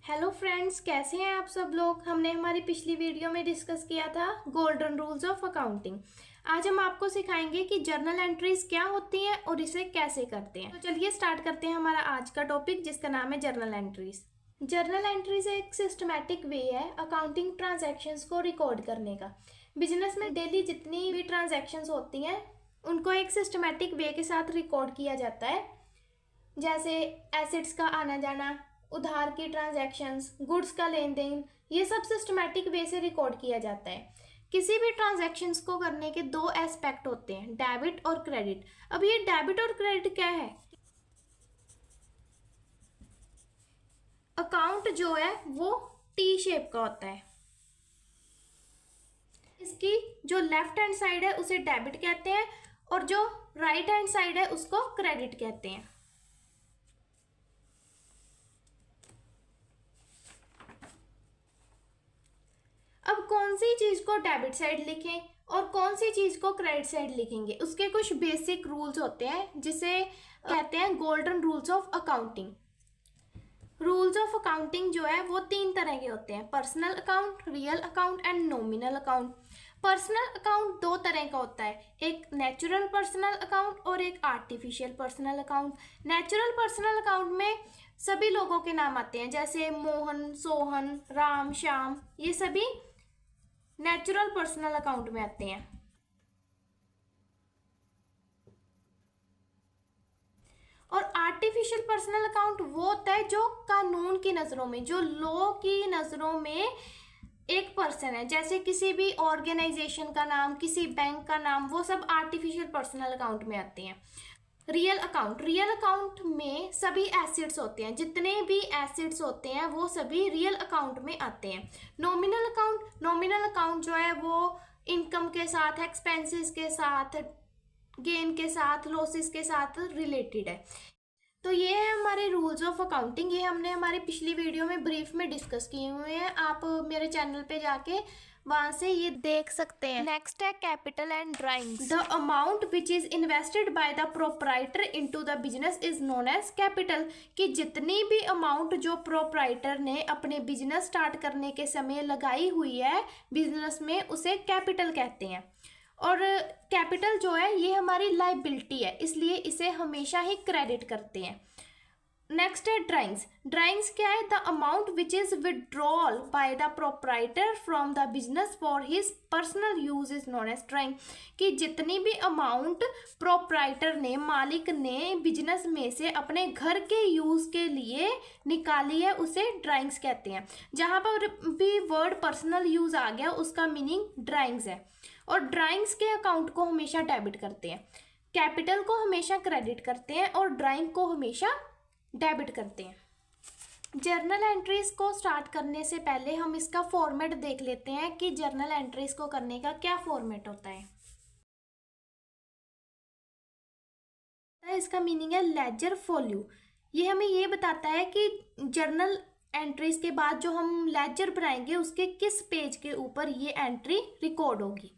Hello friends, कैसे हैं आप सब लोग। हमने हमारी पिछली वीडियो में डिस्कस किया था गोल्डन रूल्स ऑफ अकाउंटिंग। आज हम आपको सिखाएंगे कि जर्नल एंट्रीज क्या होती हैं और इसे कैसे करते हैं। तो चलिए स्टार्ट करते हैं हमारा आज का टॉपिक, जिसका नाम है जर्नल एंट्रीज। जर्नल एंट्रीज एक सिस्टमैटिक वे है अकाउंटिंग ट्रांजैक्शंस को रिकॉर्ड करने का। बिजनेस में डेली जितनी भी ट्रांजैक्शंस होती हैं उनको एक सिस्टमैटिक वे के साथ रिकॉर्ड किया जाता है। जैसे एसेट्स का आना जाना, उधार की ट्रांजैक्शंस, गुड्स का लेन देन, ये सब सिस्टमैटिक वे से रिकॉर्ड किया जाता है। किसी भी ट्रांजैक्शंस को करने के दो एस्पेक्ट होते हैं, डेबिट और क्रेडिट। अब ये डेबिट और क्रेडिट क्या है? अकाउंट जो है वो टी शेप का होता है। इसकी जो लेफ्ट हैंड साइड है उसे डेबिट कहते हैं और जो राइट हैंड साइड है उसको क्रेडिट कहते हैं। अब कौन सी चीज को डेबिट साइड लिखें और कौन सी चीज को क्रेडिट साइड लिखेंगे, उसके कुछ बेसिक रूल्स होते हैं जिसे कहते हैं golden rules of accounting. Rules of accounting जो है वो तीन तरह के होते हैं, personal account, real account and nominal account. Personal account दो तरह का होता है, एक नेचुरल पर्सनल अकाउंट और एक artificial personal account. Natural personal account में सभी लोगों के नाम आते हैं, जैसे मोहन, सोहन, राम, श्याम, ये सभी नेचुरल पर्सनल अकाउंट में आते हैं। और आर्टिफिशियल पर्सनल अकाउंट वो होता है जो कानून की नज़रों में, जो लॉ की नज़रों में एक पर्सन है, जैसे किसी भी ऑर्गेनाइजेशन का नाम, किसी बैंक का नाम, वो सब आर्टिफिशियल पर्सनल अकाउंट में आते हैं। रियल अकाउंट, रियल अकाउंट में सभी एसेट्स होते हैं, जितने भी एसेट्स होते हैं वो सभी रियल अकाउंट में आते हैं। नॉमिनल अकाउंट, नॉमिनल अकाउंट जो है वो इनकम के साथ, एक्सपेंसेस के साथ, गेन के साथ, लॉसेस के साथ रिलेटेड है। तो ये है हमारे रूल्स ऑफ अकाउंटिंग। ये हमने हमारी पिछली वीडियो में ब्रीफ में डिस्कस किए हुए हैं, आप मेरे चैनल पे जाके वहां से ये देख सकते हैं। नेक्स्ट है capital and drawings. The amount which is invested by the proprietor into the business is known as capital. कि जितनी भी अमाउंट जो प्रोप्राइटर ने अपने बिजनेस स्टार्ट करने के समय लगाई हुई है बिजनेस में, उसे कैपिटल कहते हैं। और कैपिटल जो है ये हमारी लाइबिलिटी है, इसलिए इसे हमेशा ही क्रेडिट करते हैं। नेक्स्ट है ड्राइंग्स। ड्राइंग्स क्या है? The amount which is withdrawal by the proprietor from the business for his personal use is known as drawing. कि जितनी भी अमाउंट प्रोप्राइटर ने, मालिक ने बिजनेस में से अपने घर के यूज के लिए निकाली है, उसे ड्राइंग्स कहते हैं। जहां पर भी वर्ड पर्सनल यूज आ गया उसका मीनिंग ड्राइंग्स है। और ड्राइंग्स के अकाउंट को हमेशा डेबिट करते हैं, कैपिटल को हमेशा क्रेडिट करते हैं और ड्राइंग को हमेशा डेबिट करते हैं। जर्नल एंट्रीज को स्टार्ट करने से पहले हम इसका फॉर्मेट देख लेते हैं कि जर्नल एंट्रीज को करने का क्या फॉर्मेट होता है। इसका मीनिंग है लेजर फॉल्यू। ये हमें ये बताता है कि जर्नल एंट्रीज के बाद जो हम लेजर बनाएंगे उसके किस पेज के ऊपर ये एंट्री रिकॉर्ड होगी।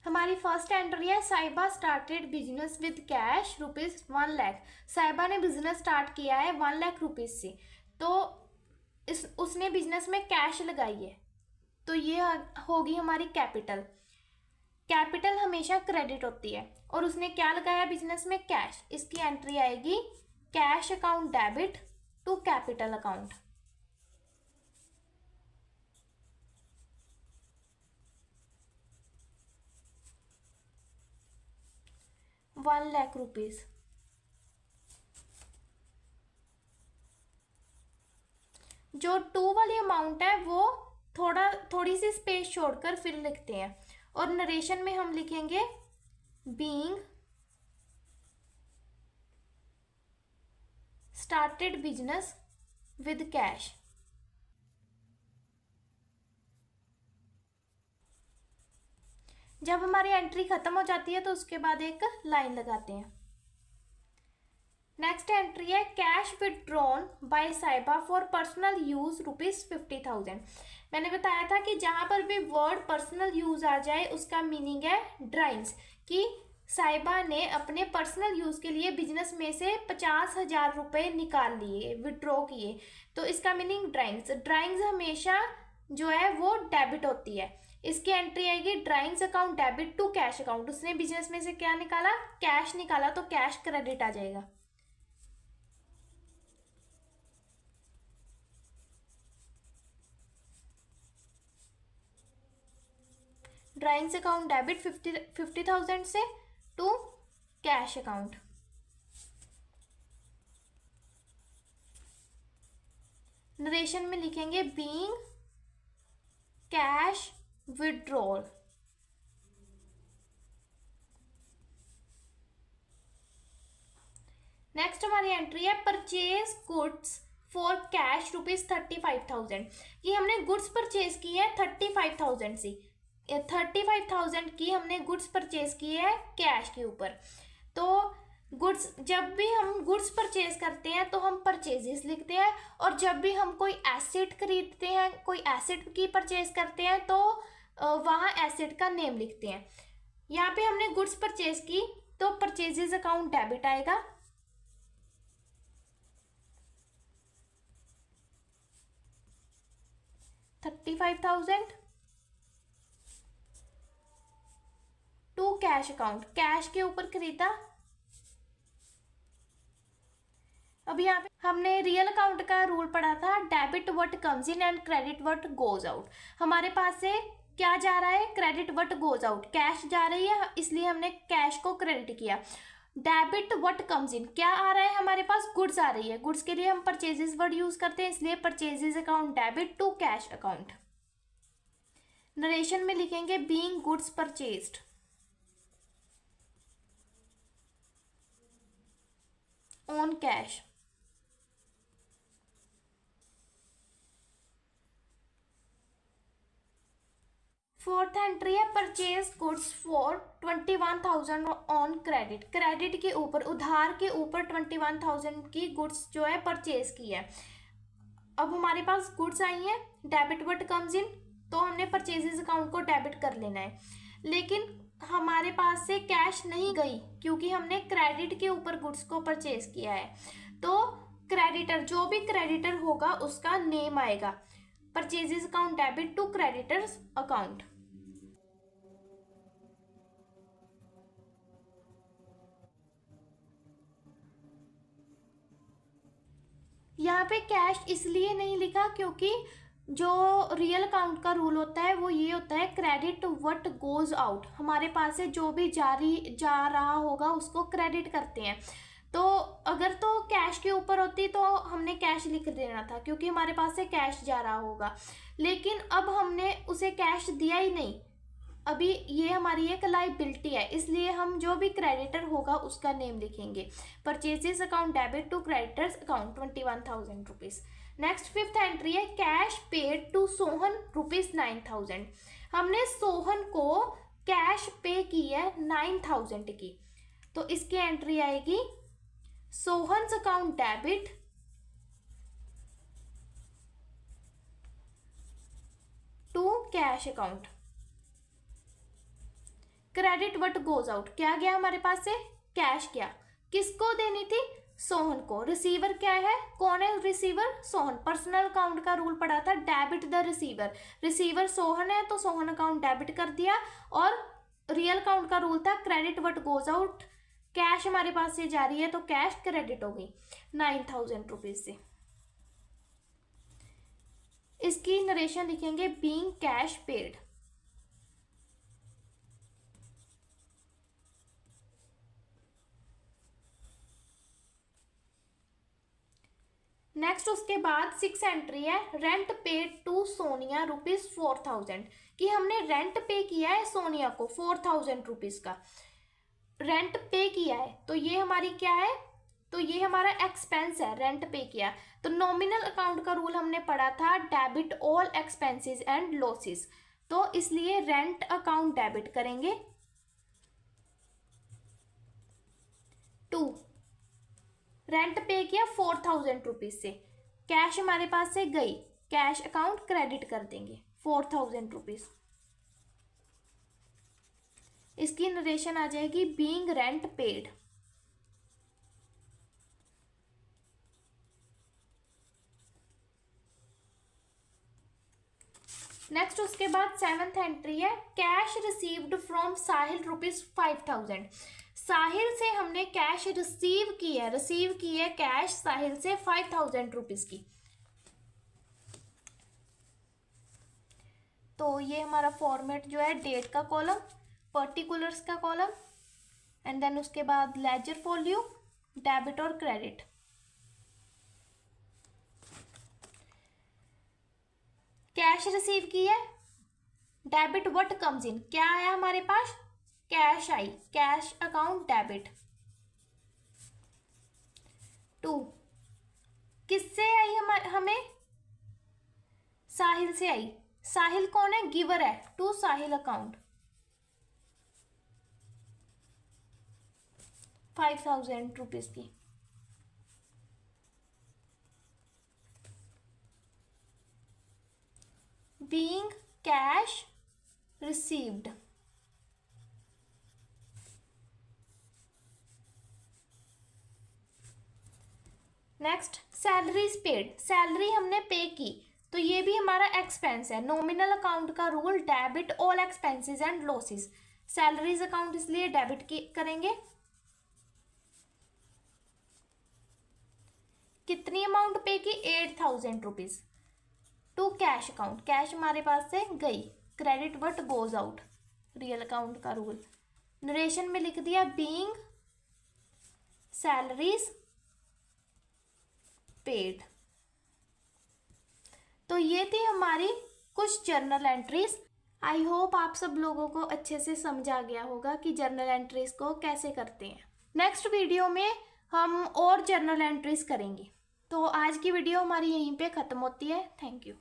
हमारी फर्स्ट एंट्री है, साहिबा started business with cash ₹1 lakh. साहिबा ने बिजनेस स्टार्ट किया है 1 लाख रुपीज से, तो उसने बिजनेस में कैश लगाई है, तो ये होगी हमारी कैपिटल। कैपिटल हमेशा क्रेडिट होती है और उसने क्या लगाया बिजनेस में? कैश। इसकी एंट्री आएगी cash account debit to capital account. ₹1 lakh. जो 2 वाली अमाउंट है वो थोड़ी सी स्पेस छोड़कर फिर लिखते हैं और नरेशन में हम लिखेंगे being started business with cash. जब हमारी एंट्री खत्म हो जाती है तो उसके बाद एक लाइन लगाते हैं। नेक्स्ट एंट्री है, कैश विदड्रॉन बाय साहिबा फॉर पर्सनल यूज ₹50,000। मैंने बताया था कि जहां पर भी वर्ड पर्सनल यूज आ जाए उसका मीनिंग है ड्राइंग्स। कि साहिबा ने अपने पर्सनल यूज़ के लिए बिजनेस में से 50,000 रुपये निकाल लिए, विड्रॉ किए। तो इसका मीनिंग ड्राइंग्स। ड्राइंग्स हमेशा जो है वो डेबिट होती है। इसकी एंट्री आएगी drawings account debit to cash account. उसने बिजनेस में से क्या निकाला, कैश निकाला, तो कैश क्रेडिट आ जाएगा। ड्राइंग्स अकाउंट डेबिट 50,000 से टू कैश अकाउंट। नरेशन में लिखेंगे बीइंग कैश विड्रॉल। नेक्स्ट हमारी एंट्री है परचेज गुड्स फॉर कैश ₹35,000। ये हमने गुड्स परचेज की है 35,000 से। 35,000 की हमने गुड्स परचेज की है कैश के ऊपर। तो गुड्स, जब भी हम गुड्स परचेज करते हैं तो हम परचेजेस लिखते हैं, और जब भी हम कोई एसेट खरीदते हैं, कोई एसेट की परचेज करते हैं, तो वहाँ एसेट का नेम लिखते हैं। यहाँ पे हमने गुड्स परचेज की तो परचेजेस अकाउंट डेबिट आएगा। $35,000 टू कैश अकाउंट, कैश के ऊपर खरीदा। अब यहाँ पे हमने रियल अकाउंट का रूल पढ़ा था, debit what comes in and credit what goes out. हमारे पास से क्या जा रहा है, credit what goes out, cash जा रही है, इसलिए हमने कैश को क्रेडिट किया। डेबिट व्हाट कम्स इन, क्या आ रहा है हमारे पास, गुड्स आ रही है, गुड्स के लिए हम परचेजेस वर्ड यूज करते हैं, इसलिए purchases account debit to cash account. Narration में लिखेंगे being goods purchased on cash. Fourth entry है purchase goods for 21,000 on credit. Credit के ऊपर, उधार के ऊपर 21,000 की गुड्स जो है परचेज की है। अब हमारे पास गुड्स आई हैं, डेबिट व्हाट कम्स इन, तो हमने परचेजेस अकाउंट को डेबिट कर लेना है। लेकिन हमारे पास से कैश नहीं गई क्योंकि हमने क्रेडिट के ऊपर गुड्स को परचेज किया है। तो क्रेडिटर, जो भी क्रेडिटर होगा उसका नेम आएगा, purchases account debit to creditors account. यहाँ पे कैश इसलिए नहीं लिखा क्योंकि जो रियल अकाउंट का रूल होता है वो ये होता है क्रेडिट व्हाट गोज आउट। हमारे पास से जो भी जा रहा होगा उसको क्रेडिट करते हैं। तो अगर तो कैश के ऊपर होती तो हमने कैश लिख देना था क्योंकि हमारे पास से कैश जा रहा होगा, लेकिन अब हमने उसे कैश दिया ही नहीं। अभी ये हमारी एक लाइबिलिटी है, इसलिए हम जो भी क्रेडिटर होगा उसका नेम लिखेंगे। Purchases account debit to creditors account 21,000 rupees. Next fifth entry है कैश पेड टू सोहन ₹9,000। हमने सोहन को कैश पे की है 9,000 की, तो इसकी एंट्री आएगी Sohan's account debit to cash account. Credit what goes out, क्या गया हमारे पास से, कैश गया। किसको देनी थी, सोहन को। रिसीवर क्या है, कौन है रिसीवर, सोहन। पर्सनल अकाउंट का रूल पड़ा था debit the receiver, receiver Sohan है तो सोहन अकाउंट डेबिट कर दिया। और रियल अकाउंट का रूल था credit what goes out, cash हमारे पास से जा रही है तो कैश क्रेडिट हो गई 9,000 रुपीज से। इसकी नरेशन लिखेंगे बीइंग कैश पेड। नेक्स्ट उसके बाद 6 एंट्री है रेंट पेड टू सोनिया ₹4,000 कि हमने रेंट पे किया है सोनिया को 4,000 रुपीज़ का रेंट पे किया है। तो ये हमारी क्या है, तो ये हमारा एक्सपेंस है, रेंट पे किया। तो नॉमिनल अकाउंट का रूल हमने पढ़ा था debit all expenses and losses, तो इसलिए रेंट अकाउंट डेबिट करेंगे टू रेंट पे किया 4,000 रुपीज से, कैश हमारे पास से गई, कैश अकाउंट क्रेडिट कर देंगे 4,000 रुपीज। इसकी नरेशन आ जाएगी बीइंग रेंट पेड। नेक्स्ट उसके बाद 7th एंट्री है कैश रिसीव्ड फ्रॉम साहिल ₹5000। साहिल से हमने कैश रिसीव की है कैश साहिल से 5000 रुपीज की। तो ये हमारा फॉर्मेट जो है डेट का कॉलम, पर्टिकुलर्स का कॉलम, एंड देन उसके बाद लेजर वॉल्यूम, डेबिट और क्रेडिट। कैश रिसीव की है, डेबिट व्हाट कम्स इन, क्या आया हमारे पास, cash I, cash account debit. 2 किससे आई हमें, साहिल से आई। साहिल कौन है, गिवर है, टू साहिल अकाउंट 5000 रुपीज की। Being cash received. Next salaries paid, salary हमने पे की तो ये भी हमारा एक्सपेंस है। नॉमिनल अकाउंट का rule debit all expenses and losses. Salaries account इसलिए डेबिट की करेंगे। कितनी अमाउंट पे की, 8000 rupees to cash account, cash हमारे पास से गई। Credit what goes out, real account का रूल। नरेशन में लिख दिया बीइंग सैलरीज पेड। तो ये थी हमारी कुछ जर्नल एंट्रीज। आई होप आप सब लोगों को अच्छे से समझ आ गया होगा कि जर्नल एंट्रीज को कैसे करते हैं। नेक्स्ट वीडियो में हम और जर्नल एंट्रीज करेंगे। तो आज की वीडियो हमारी यहीं पे ख़त्म होती है। Thank you.